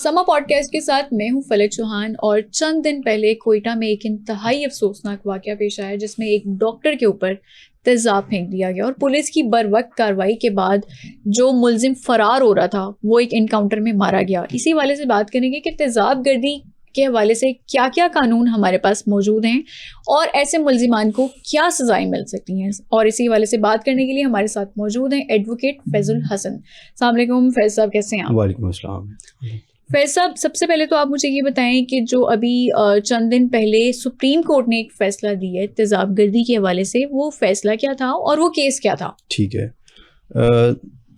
سما pod cost کے ساتھ میں ہوں فلک چوہان. اور چند دن پہلے کوئٹہ میں ایک انتہائی افسوسناک واقعہ پیش آیا جس میں ایک ڈاکٹر کے اوپر تیزاب پھینک دیا گیا اور پولیس کی بروقت کارروائی کے بعد جو ملزم فرار ہو رہا تھا وہ ایک انکاؤنٹر میں مارا گیا. اسی حوالے سے بات کریں گے کہ تیزاب گردی کے حوالے سے کیا کیا قانون ہمارے پاس موجود ہیں اور ایسے ملزمان کو کیا سزائیں مل سکتی ہیں. اور اسی حوالے سے بات کرنے کے لیے ہمارے ساتھ موجود ہیں ایڈوکیٹ فیض الحسن. السلام علیکم فیض صاحب, کیسے ہیں آپ؟ وعلیکم السلام. فیض صاحب, سب سے پہلے تو آپ مجھے یہ بتائیں کہ جو ابھی چند دن پہلے سپریم کورٹ نے ایک فیصلہ دیا ہے تیزاب گردی کے حوالے سے, وہ فیصلہ کیا تھا اور وہ کیس کیا تھا؟ ٹھیک ہے,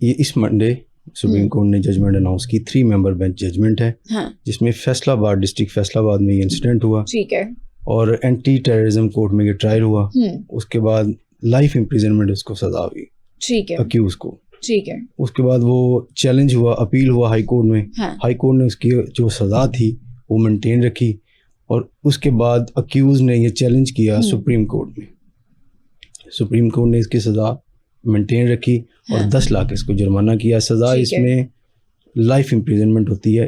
یہ اس منڈے سپریم کورٹ نے ججمنٹ اناؤنس کی. 3 ممبر بینچ ججمنٹ ہے جس میں فیصلہ آباد ڈسٹرکٹ فیصلہ آباد میں یہ انسیڈنٹ ہوا. ٹھیک ہے. اور اینٹی ٹیررزم کورٹ میں یہ ٹرائل ہوا. اس کے بعد لائف امپریزنمنٹ اس کو سزا ہوئی. ٹھیک ہے. اکیوز کو. ٹھیک ہے. اس کے بعد وہ چیلنج ہوا, اپیل ہوا ہائی کورٹ میں. ہائی کورٹ نے اس کی جو سزا تھی وہ مینٹین رکھی اور اس کے بعد اکیوز نے یہ چیلنج کیا سپریم کورٹ میں. سپریم کورٹ نے اس کی سزا مینٹین رکھی اور 10 لاکھ اس کو جرمانہ کیا. سزا اس میں لائف امپریزنمنٹ ہوتی ہے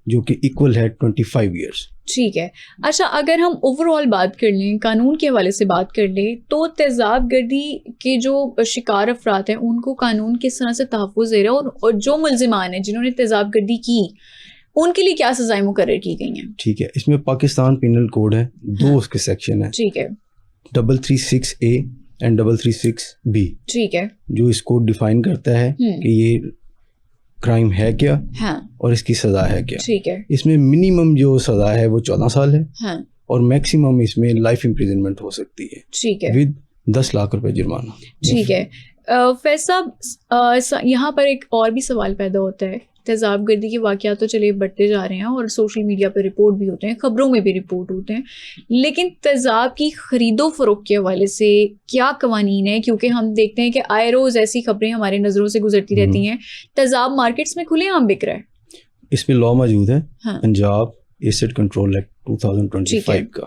جو کہ ایکول ہے 25 ایئرس. ٹھیک ہے. اچھا, اگر ہم اوور آل بات کر لیں, قانون کے حوالے سے بات کر لیں, تو تیزاب گردی کے جو شکار افراد ہیں ان کو قانون کس طرح سے تحفظ دے رہا ہے اور جو ملزمان ہیں جنہوں نے تیزاب گردی کی ان کے لیے کیا سزائیں مقرر کی گئی ہیں؟ ٹھیک ہے. اس میں پاکستان پینل کوڈ ہے, 2 اس کے سیکشن ہیں. ٹھیک ہے. 336A and 336B. ٹھیک ہے. جو اس کو ڈیفائن کرتا ہے کہ یہ کرائم ہے کیا اور اس کی سزا ہے کیا. ٹھیک ہے. اس میں منیمم جو سزا ہے وہ 14 سال ہے اور میکسیمم اس میں لائف امپریزنمنٹ ہو سکتی ہے. ٹھیک ہے. ود 10 لاکھ روپے جرمانہ. ٹھیک ہے. فیض صاحب, یہاں پر ایک اور بھی سوال پیدا ہوتا ہے. تیزاب گردی کے واقعات تو چلے بڑھتے جا رہے ہیں اور سوشل میڈیا پہ رپورٹ بھی ہوتے ہیں, خبروں میں بھی رپورٹ ہوتے ہیں, لیکن تیزاب کی خرید و فروخت کے حوالے سے کیا قوانین ہیں؟ کیونکہ ہم دیکھتے ہیں کہ آئے روز ایسی خبریں ہمارے نظروں سے گزرتی رہتی ہیں. تیزاب مارکیٹس میں کھلے عام بک رہا ہے. اس میں لا موجود ہے, پنجاب ایسڈ کنٹرول ایکٹ 2025 کا,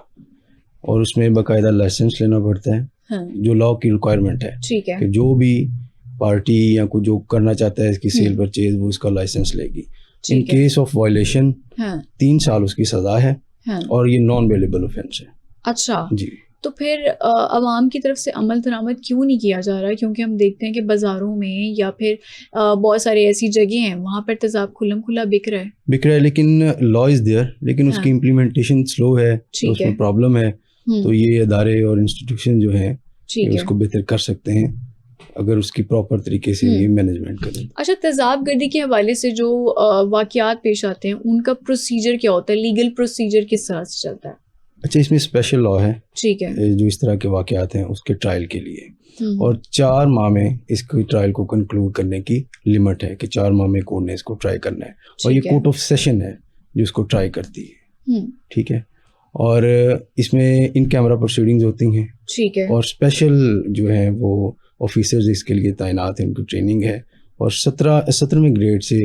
اور اس میں باقاعدہ لائسنس لینا پڑتا ہے جو لا کی ریکوائرمنٹ ہے. ٹھیک ہے. کہ جو بھی پارٹی یا کوئی جو کرنا چاہتا ہے اس کی سیل پرچیز وہ اس کا لائسنس لے گی. ان کیس آف وائلیشن 3 سال اس کی سزا ہے اور یہ نان ویلیبل اوفینس ہے. اچھا جی. تو پھر عوام کی طرف سے عمل درآمد کیوں نہیں کیا جا رہا؟ کیونکہ ہم دیکھتے ہیں کہ بازاروں میں یا پھر بہت سارے ایسی جگہیں ہیں وہاں پر تیزاب کھلم کھلا بک رہا ہے, لیکن لا از دیئر, لیکن اس کی امپلیمنٹیشن سلو ہے, اس میں پرابلم ہے. تو یہ ادارے اور انسٹیٹیوشن جو ہیں اس کو بہتر کر سکتے ہیں اگر اس کی پراپر طریقے سے مینجمنٹ کریں. اچھا, تیزاب گردی کے حوالے سے جو واقعات پیش آتے ہیں ان کا پروسیجر کیا ہوتا ہے؟ لیگل پروسیجر کس طرح سے چلتا ہے؟ اچھا, اس میں اسپیشل لا ہے. ٹھیک ہے. جو اس طرح کے واقعات ہیں اس کے ٹرائل کے لیے, اور 4 ماہ میں اس کی ٹرائل کو کنکلوڈ کرنے کی لمٹ ہے کہ 4 ماہ میں کورٹ نے اس کو ٹرائی کرنا ہے. اور یہ کورٹ آف سیشن ہے جو اس کو ٹرائی کرتی ہے. ٹھیک ہے. اور اس میں ان کیمرہ پروسیڈنگز ہوتی ہیں. ٹھیک ہے. اور اسپیشل جو ہیں وہ آفیسرز اس کے لیے تعینات ہیں, ان کی ٹریننگ ہے. اور 17ویں گریڈ سے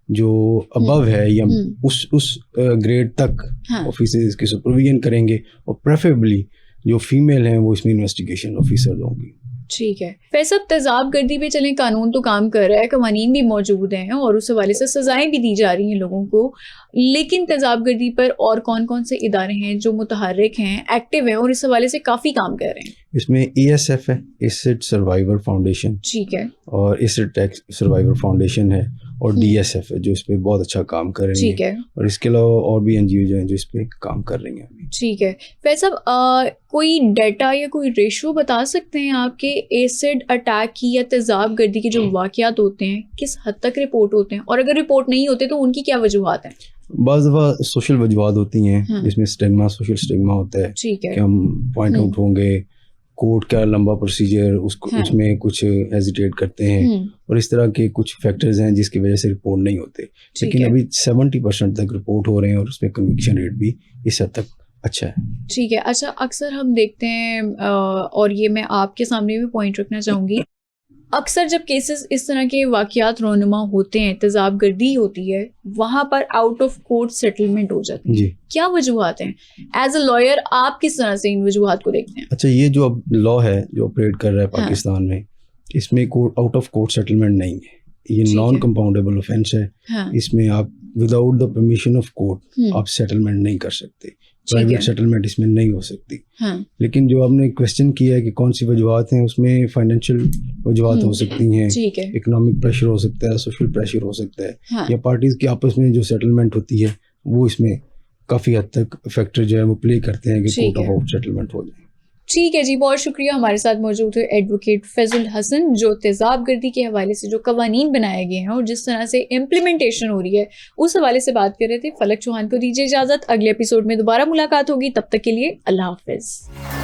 جو ابو ہے یا اس گریڈ تک آفیسرز اس کی سپرویژن کریں گے, اور پریفریبلی جو فیمیل ہیں وہ اس میں انویسٹیگیشن آفیسر ہوں گی. ٹھیک ہے. فیصل, تیزاب گردی پہ چلیں, قانون تو کام کر رہا ہے, قوانین بھی موجود ہیں اور اس حوالے سے سزائیں بھی دی جا رہی ہیں لوگوں کو, لیکن تیزاب گردی پر اور کون کون سے ادارے ہیں جو متحرک ہیں, ایکٹیو ہیں اور اس حوالے سے کافی کام کر رہے ہیں؟ اس میں ESF ہے, ایسڈ سروائیور فاؤنڈیشن. ٹھیک ہے. اور ایسڈ ٹیکس سروائیور فاؤنڈیشن ہے, اور DSF ہے جو اس پہ بہت اچھا کام کر رہی ہیں. اور اس کے علاوہ اور بھی NGO جو ہیں جو اس پہ کام کر رہی ہیں. ٹھیک ہے. فیصل, کوئی ڈیٹا یا کوئی ریشو بتا سکتے ہیں آپ کے ایسڈ اٹیک کی یا تیزاب گردی کے جو واقعات ہوتے ہیں کس حد تک رپورٹ ہوتے ہیں, اور اگر رپورٹ نہیں ہوتے تو ان کی کیا وجوہات ہیں؟ بعض دفعہ سوشل وجوہات ہوتی ہیں جس میں سٹیگما, سوشل سٹیگما ہوتا ہے. ٹھیک ہے. کہ ہم پوائنٹ آؤٹ ہوں گے, کورٹ کا لمبا پروسیجر اس میں کچھ ہیزیٹیٹ کرتے ہیں, اور اس طرح کے کچھ فیکٹرز ہیں جس کی وجہ سے رپورٹ نہیں ہوتے. لیکن ابھی 70% تک رپورٹ ہو رہے ہیں اور اس میں کنوکشن ریٹ بھی اس حد تک اچھا ہے. ٹھیک ہے. اچھا, اکثر ہم دیکھتے ہیں اور یہ میں آپ کے سامنے بھی پوائنٹ رکھنا چاہوں گی, اکثر جب کیسز اس طرح کے واقعات رونما ہوتے ہیں, تیزاب گردی ہوتی ہے, وہاں پر آؤٹ آف کورٹ سیٹلمنٹ ہو جاتی ہے. جی. کیا وجوہات ہیں؟ ایز اے لائر آپ کس طرح سے ان وجوہات کو دیکھتے ہیں؟ اچھا, یہ جو اب لا ہے جو آپریٹ کر رہا ہے پاکستان میں, اس میں آؤٹ آف کورٹ سیٹلمنٹ نہیں ہے. یہ نان کمپاؤنڈیبل اوفینس ہے. اس میں آپ without the permission of court آپ سیٹلمنٹ نہیں کر سکتے, پرائیویٹ سیٹلمنٹ اس میں نہیں ہو سکتی. لیکن جو آپ نے کویشچن کیا ہے کہ کون سی وجوہات ہیں, اس میں فائنینشیل وجوہات ہو سکتی ہیں, اکنامک پریشر ہو سکتا ہے, سوشل پریشر ہو سکتا ہے, یا پارٹیز کی آپس میں جو سیٹلمنٹ ہوتی ہے وہ اس میں کافی حد تک فیکٹر جو ہے وہ پلے کرتے ہیں کہ کورٹ آف آؤٹ سیٹلمنٹ ہو جائے. ٹھیک ہے جی, بہت شکریہ. ہمارے ساتھ موجود ہے ایڈوکیٹ فیض الحسن, جو تیزاب گردی کے حوالے سے جو قوانین بنائے گئے ہیں اور جس طرح سے امپلیمنٹیشن ہو رہی ہے اس حوالے سے بات کر رہے تھے. فلک چوہان کو دیجیے اجازت, اگلے ایپیسوڈ میں دوبارہ ملاقات ہوگی, تب تک کے لیے اللہ حافظ.